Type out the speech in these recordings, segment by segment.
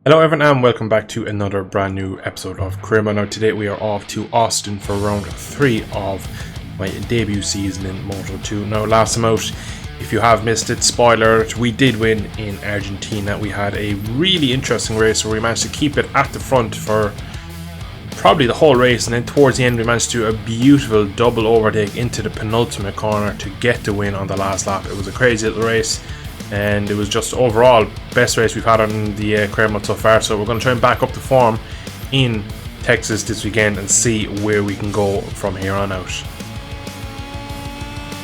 Hello everyone and welcome back to another brand new episode of Career Mode. Now today we are off to Austin for round 3 of my debut season in Moto2. Now last time out, if you have missed it, spoiler alert, we did win in Argentina. We had a really interesting race where we managed to keep it at the front for probably the whole race, and then towards the end we managed to do a beautiful double overtake into the penultimate corner to get the win on the last lap. It was a crazy little race, and it was just overall best race we've had on the career mode so far. So we're going to try and back up the form in Texas this weekend and see where we can go from here on out.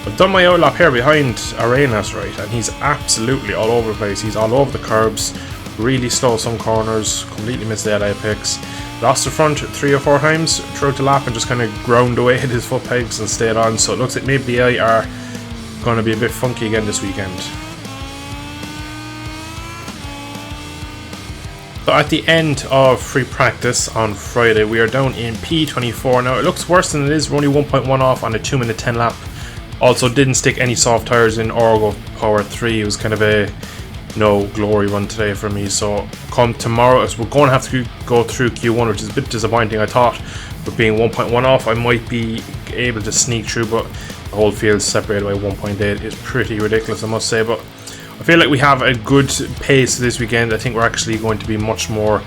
I've done my outlap here behind Arenas, right, and he's absolutely all over the place. He's all over the curbs, really slow some corners, completely missed the LA picks. Lost the front 3 or 4 times throughout the lap and just kind of ground away at his foot pegs and stayed on. So it looks like maybe the AI are going to be a bit funky again this weekend. So at the end of free practice on Friday, we are down in P24. Now it looks worse than it is. We're only 1.1 off on a 2-minute 10 lap. Also didn't stick any soft tyres in Orgo Power 3. It was kind of a no glory run today for me. So come tomorrow, we're going to have to go through Q1, which is a bit disappointing. I thought with being 1.1 off I might be able to sneak through, but the whole field separated by 1.8 is pretty ridiculous, I must say. But I feel like we have a good pace this weekend. I think we're actually going to be much more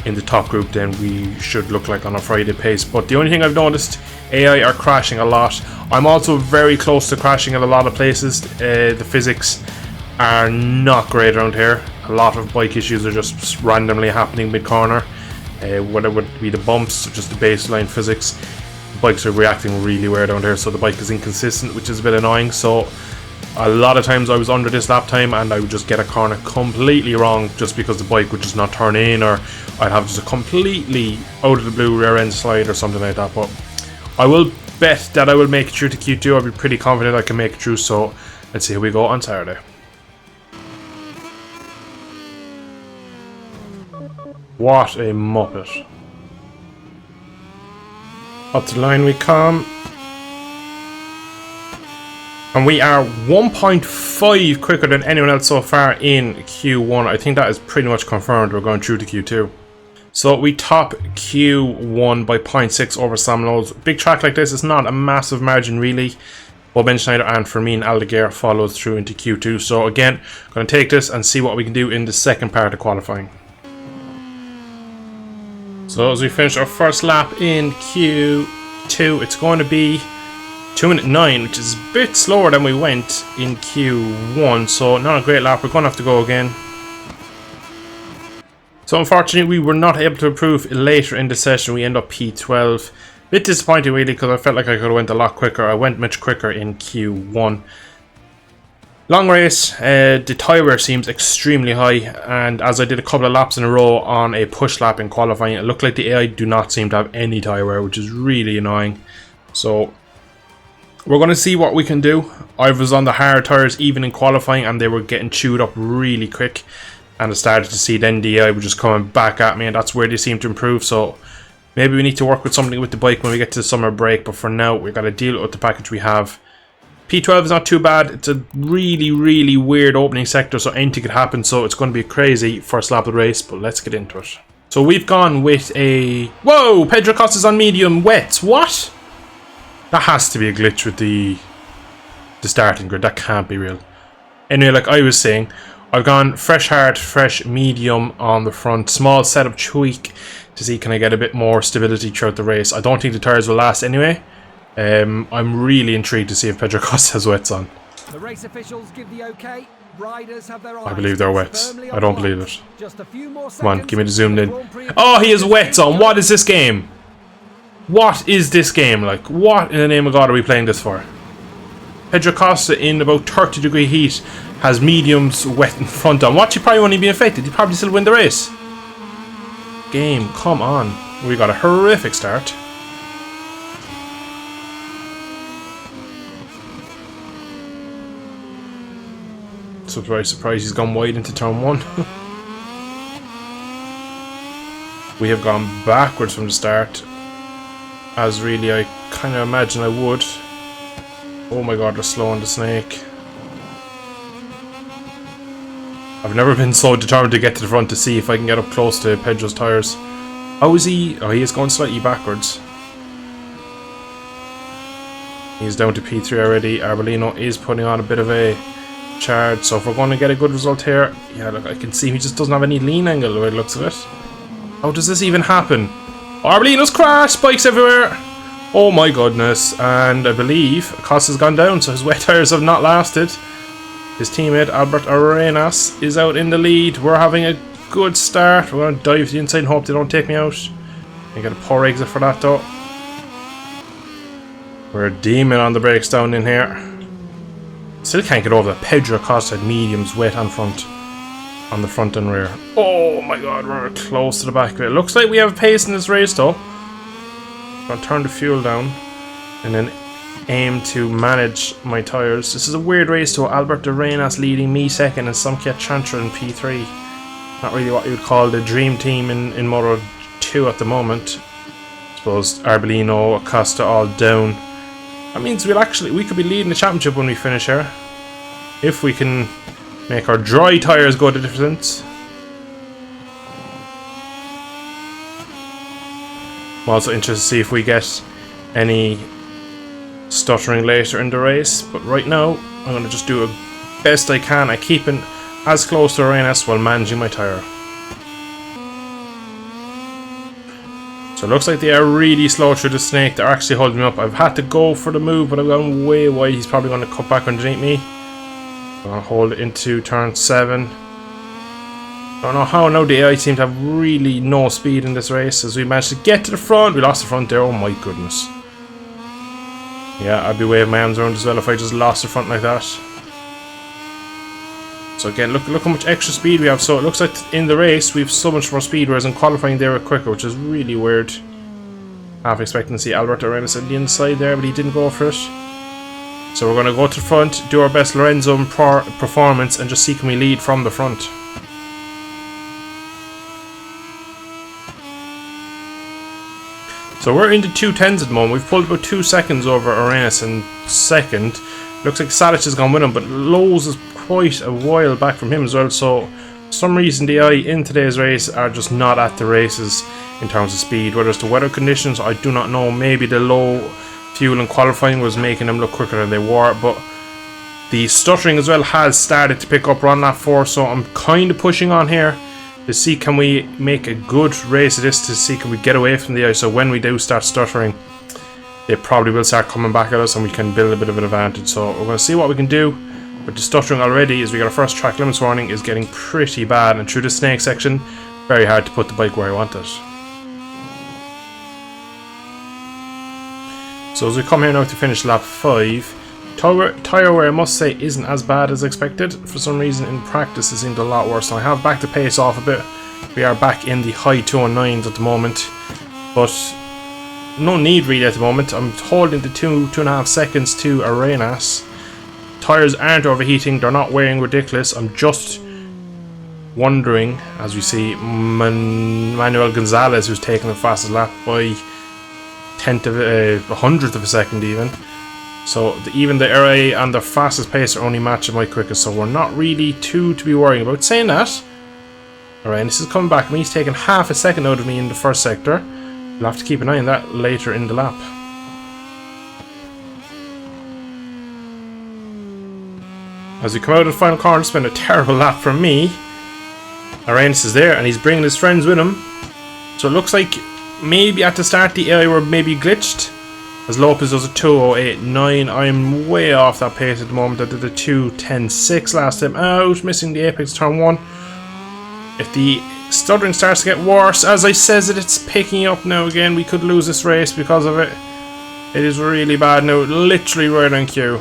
in the top group than we should look like on a Friday pace. But the only thing I've noticed, AI are crashing a lot. I'm also very close to crashing in a lot of places. The physics are not great around here. A lot of bike issues are just randomly happening mid-corner. Whether it would be the bumps or just the baseline physics, bikes are reacting really weird around here, so the bike is inconsistent, which is a bit annoying. So a lot of times I was under this lap time and I would just get a corner completely wrong just because the bike would just not turn in, or I'd have just a completely out of the blue rear end slide or something like that. But I will bet that I will make it through to Q2. I'll be pretty confident I can make it through, so let's see how we go on Saturday. What a muppet. Up to the line we come. And we are 1.5 quicker than anyone else so far in Q1. I think that is pretty much confirmed. We're going through to Q2. So we top Q1 by 0.6 over Sam Lowe's. Big track like this is not a massive margin really. Bob Ben Schneider and Fermin Aldeguer follows through into Q2. So again, going to take this and see what we can do in the second part of qualifying. So as we finish our first lap in Q2, it's going to be 2:09, which is a bit slower than we went in Q1, so not a great lap. We're going to have to go again. So unfortunately we were not able to improve later in the session. We end up P12. Bit disappointing really, because I felt like I could have went a lot quicker. I went much quicker in Q1. Long race, the tyre wear seems extremely high, and as I did a couple of laps in a row on a push lap in qualifying, it looked like the AI do not seem to have any tyre wear, which is really annoying. So we're going to see what we can do. I was on the hard tyres even in qualifying and they were getting chewed up really quick, and I started to see then the AI were just coming back at me, and that's where they seem to improve. So maybe we need to work with something with the bike when we get to the summer break, but for now we've got to deal with the package we have. P12 is not too bad. It's a really weird opening sector, so anything could happen, so it's going to be a crazy first lap of the race, but let's get into it. So we've gone with a... Whoa! Pedro Costa's on medium wets. What? That has to be a glitch with the starting grid. That can't be real. Anyway, like I was saying, I've gone fresh hard, fresh medium on the front. Small setup tweak to see can I get a bit more stability throughout the race. I don't think the tyres will last anyway. I'm really intrigued to see if Pedro Costa has wets on. The race officials give the okay. Riders have their eyes. I believe they're wets. I don't believe it. Just a few more seconds. Come on, give me the zoomed in. Oh, he has wets on. What is this game? What is this game like? What in the name of God are we playing this for? Pedro Costa in about 30-degree heat has mediums wet in front on. What? You probably won't even be affected. You probably still win the race. Game, come on. We got a horrific start. So very surprised he's gone wide into turn 1. We have gone backwards from the start, as really I kind of imagine I would. Oh my god, they're slowing the snake. I've never been so determined to get to the front to see if I can get up close to Pedro's tyres. How is he? Oh, he is going slightly backwards. He's down to P3 already. Arbolino is putting on a bit of a charge, so if we're going to get a good result here, yeah, look, I can see he just doesn't have any lean angle the way it looks of it. How does this even happen? Arbolino's crashed! Bikes everywhere! Oh my goodness, and I believe Acosta's gone down, so his wet tyres have not lasted. His teammate Albert Arenas is out in the lead. We're having a good start. We're going to dive to the inside and hope they don't take me out. I get a poor exit for that though. We're a demon on the brakes down in here. Still can't get over that. Pedro Acosta had mediums wet on front. On the front and rear. Oh my god, we're close to the back of it. Looks like we have pace in this race though. I'll turn the fuel down and then aim to manage my tyres. This is a weird race though. Albert Arenas leading me second and Samket Chantra in P3. Not really what you would call the dream team in Moto 2 at the moment. I suppose Arbolino, Acosta all down. That means we could be leading the championship when we finish here. If we can make our dry tyres go the distance. I'm also interested to see if we get any stuttering later in the race, but right now I'm going to just do the best I can at keeping as close to Arenas while managing my tyre. So it looks like they are really slow through the snake. They're actually holding me up. I've had to go for the move, but I've gone way wide. He's probably going to cut back underneath me. I'm going to hold it into turn 7. I don't know how now the AI seem to have really no speed in this race. As we managed to get to the front, we lost the front there. Oh my goodness. Yeah, I'd be waving my arms around as well if I just lost the front like that. So again, look how much extra speed we have. So it looks like in the race we have so much more speed, whereas in qualifying they were quicker, which is really weird. Half expecting to see Alberto Arenas at the inside there, but he didn't go for it. So we're going to go to the front, do our best Lorenzo performance, and just see can we lead from the front. So we're into 2:10s at the moment. We've pulled about 2 seconds over Arenas in second. Looks like Salic has gone with him, but Lowe's is quite a while back from him as well. So for some reason the AI in today's race are just not at the races in terms of speed. Whether it's the weather conditions, I do not know. Maybe the low fuel in qualifying was making them look quicker than they were, but the stuttering as well has started to pick up on lap 4, so I'm kind of pushing on here to see can we make a good race of this, to see can we get away from the AI, so when we do start stuttering they probably will start coming back at us and we can build a bit of an advantage. So we're going to see what we can do. But the stuttering already, as we got our first track limits warning, is getting pretty bad, and through the snake section very hard to put the bike where I want it. So as we come here now to finish lap 5, tyre wear I must say isn't as bad as expected. For some reason in practice it seemed a lot worse, and I have backed the pace off a bit. We are back in the high 209s at the moment, but no need really at the moment. I'm holding the 2.5 seconds to Arenas. Tyres aren't overheating, they're not wearing ridiculous. I'm just wondering, as we see Manuel Gonzalez, who's taking the fastest lap by a hundredth of a second even. So even the RA and the fastest pace are only matching my quickest, so we're not really to be worrying about. Saying that, alright, this is coming back. He's taking half a second out of me in the first sector. We'll have to keep an eye on that later in the lap. As we come out of the final corner, it's been a terrible lap for me. Arenas is there and he's bringing his friends with him. So it looks like maybe at the start the AI were maybe glitched, as Lopez does a 2:08.9. I'm way off that pace at the moment. I did a 2:10.6 last time out, missing the apex turn 1. If the stuttering starts to get worse, as I says it's picking up now again, we could lose this race because of it. It is really bad now, literally right on cue.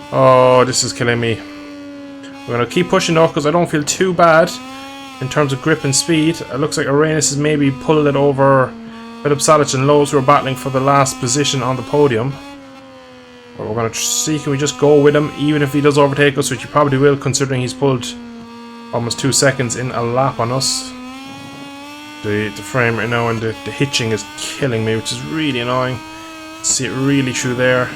Oh, this is killing me. We're going to keep pushing though, because I don't feel too bad in terms of grip and speed. It looks like Arenas is maybe pulling it over Philip Salic and Lowe's, who are battling for the last position on the podium. But we're going to see can we just go with him, even if he does overtake us, which he probably will, considering he's pulled almost 2 seconds in a lap on us. The frame right now and the hitching is killing me, which is really annoying. See it really through there.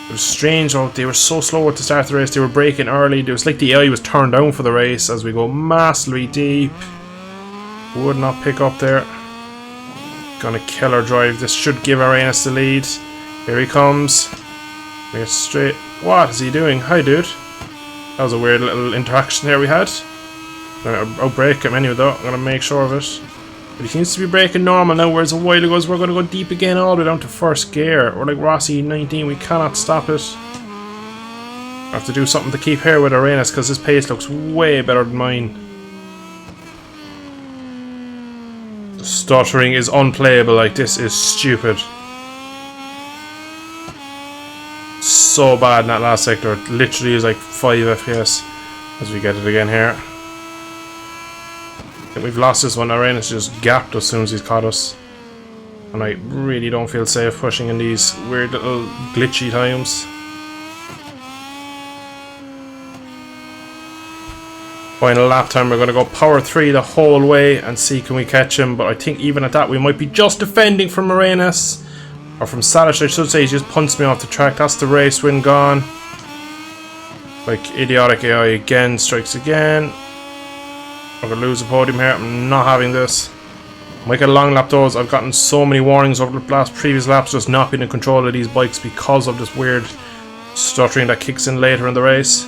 It was strange how they were so slow at the start of the race. They were braking early. It was like the AI was turned down for the race as we go massively deep. Would not pick up there. Gonna kill our drive. This should give Arenas the lead. Here he comes. We're straight. What is he doing? Hi, dude. That was a weird little interaction there we had. I'm gonna outbrake him anyway, though. I'm gonna make sure of it. But he seems to be braking normal now, whereas a while ago we're going to go deep again all the way down to first gear. We're like Rossi 19, we cannot stop it. I have to do something to keep here with Arenas because his pace looks way better than mine. The stuttering is unplayable, like this is stupid. So bad in that last sector, it literally is like 5 FPS as we get it again here. I think we've lost this one. Arenas just gapped as soon as he's caught us. And I really don't feel safe pushing in these weird little glitchy times. Final lap time, we're going to go power 3 the whole way and see can we catch him. But I think even at that we might be just defending from Arenas. Or from Salish I should say, he just punts me off the track. That's the race win gone. Like idiotic AI again, strikes again. I'm going to lose the podium here. I'm not having this. Might get a long lap those. I've gotten so many warnings over the previous laps just not being in control of these bikes because of this weird stuttering that kicks in later in the race.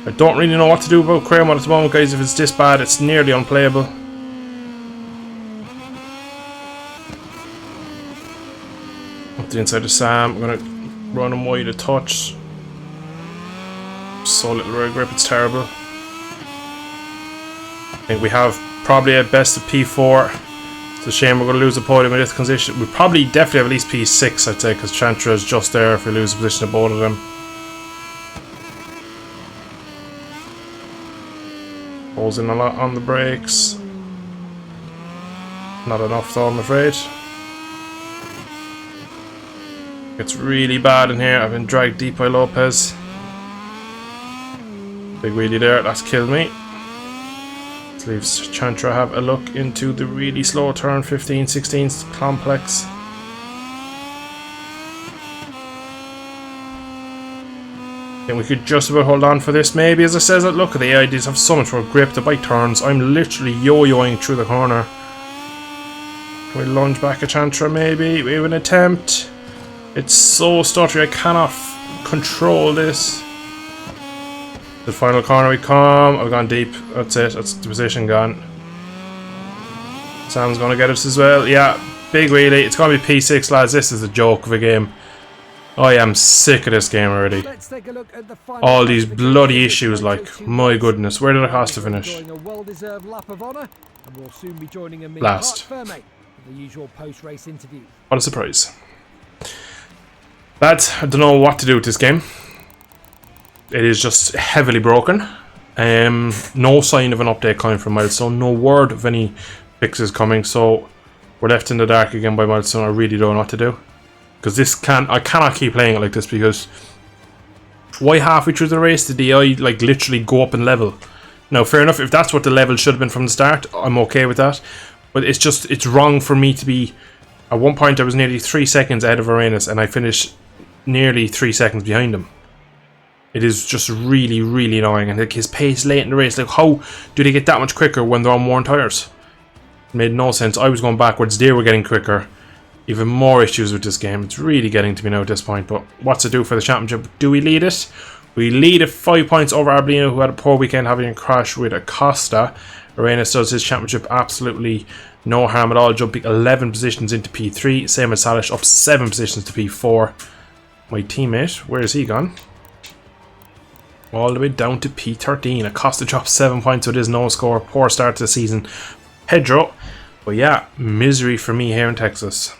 I don't really know what to do about career mode at the moment, guys. If it's this bad, it's nearly unplayable. Up the inside of Sam. I'm going to run him wide a touch. So little rear grip, it's terrible. I think we have probably at best a P4. It's a shame we're going to lose the podium in this condition. We probably definitely have at least P6, I'd say, because Chantra is just there if we lose the position of both of them. Pulls in a lot on the brakes. Not enough though, I'm afraid. It's really bad in here. I've been dragged deep by Lopez. Big wheelie there, that's killed me. Leaves Chantra have a look into the really slow turn 15, 16 complex. I think we could just about hold on for this maybe. As I says, look at the IDs have so much more grip. The bike turns. I'm literally yo-yoing through the corner. Can we lunge back at Chantra maybe? We have an attempt. It's so stuttery. I cannot control this. The final corner we come. I've gone deep. That's it. That's the position gone. Sam's going to get us as well. Yeah, big wheelie. It's going to be P6, lads. This is a joke of a game. I am sick of this game already. All these bloody issues, like, my goodness. Where did I cost to finish? Last. What a surprise. Lads, I don't know what to do with this game. It is just heavily broken. No sign of an update coming from Milestone. No word of any fixes coming. So we're left in the dark again by Milestone. I really don't know what to do. Because I cannot keep playing it like this. Because why halfway through the race did the AI like literally go up in level? Now, fair enough. If that's what the level should have been from the start, I'm okay with that. But it's wrong for me to be. At one point, I was nearly 3 seconds ahead of Arenas, and I finished nearly 3 seconds behind him. It is just really, really annoying. And like his pace late in the race, like how do they get that much quicker when they're on worn tyres? It made no sense. I was going backwards, they were getting quicker. Even more issues with this game. It's really getting to me now at this point. But what's to do for the championship? Do we lead it? We lead it 5 points over Arbolino, who had a poor weekend having a crash with Acosta. Arenas does his championship absolutely no harm at all, jumping 11 positions into P3. Same as Salish, up 7 positions to P4. My teammate, where is he gone? All the way down to P13. Acosta dropped 7 points with his no score. Poor start to the season. Pedro. But yeah, misery for me here in Texas.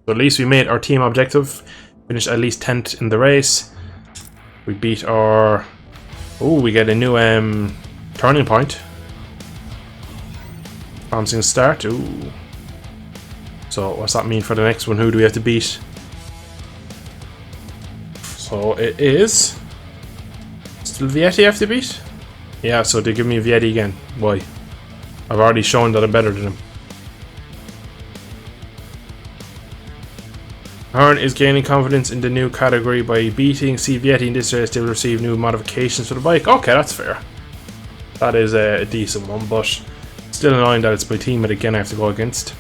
So at least we made our team objective. Finished at least 10th in the race. We beat our... Oh, we get a new turning point. Promising start. Ooh. So what's that mean for the next one? Who do we have to beat? So it is... Still Vietti have to beat? Yeah, so they give me Vietti again. Why? I've already shown that I'm better than him. Hearn is gaining confidence in the new category by beating Vietti in this race. They will receive new modifications for the bike. Okay, that's fair. That is a decent one, but still annoying that it's my teammate again I have to go against.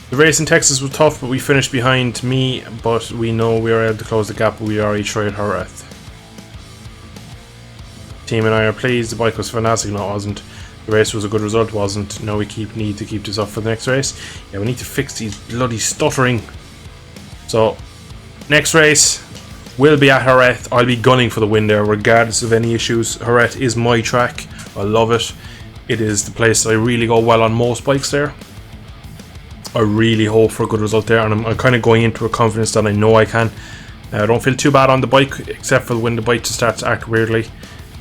The race in Texas was tough, but we finished behind me, but we know we are able to close the gap. We already tried Jerez. Team and I are pleased. The bike was fantastic. No, it wasn't. The race was a good result. Wasn't. Now we need to keep this up for the next race. Yeah, we need to fix these bloody stuttering. So, next race will be at Jerez. I'll be gunning for the win there, regardless of any issues. Jerez is my track. I love it. It is the place I really go well on most bikes there. I really hope for a good result there, and I'm kind of going into a confidence that I know I can. I don't feel too bad on the bike, except for when the bike just starts to act weirdly.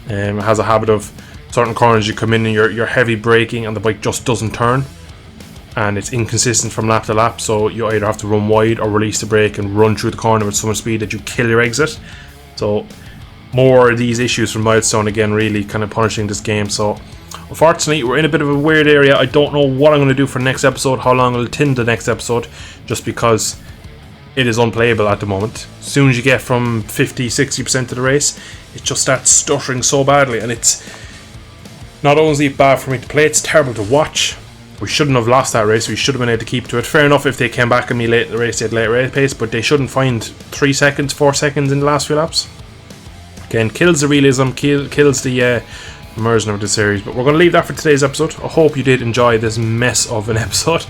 It has a habit of certain corners you come in and you're heavy braking and the bike just doesn't turn, and it's inconsistent from lap to lap, so you either have to run wide or release the brake and run through the corner with so much speed that you kill your exit. So more of these issues from Milestone again, really kind of punishing this game. So unfortunately we're in a bit of a weird area. I don't know what I'm going to do for the next episode, how long I'll attend the next episode, just because it is unplayable at the moment. As soon as you get from 50-60% of the race, it just starts stuttering so badly, and it's not only bad for me to play, it's terrible to watch. We shouldn't have lost that race. We should have been able to keep to it. Fair enough if they came back at me late in the race, they had late race pace, but they shouldn't find 3 seconds, 4 seconds in the last few laps. Again, kills the realism, kills the immersion of the series. But we're going to leave that for today's episode. I hope you did enjoy this mess of an episode.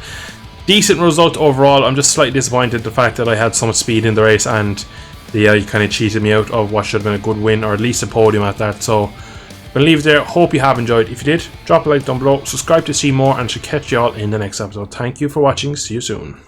Decent result overall. I'm just slightly disappointed the fact that I had so much speed in the race, and they kind of cheated me out of what should have been a good win, or at least a podium at that. So I'm going to leave it there. Hope you have enjoyed. If you did, drop a like down below, subscribe to see more, and should catch you all in the next episode. Thank you for watching. See you soon.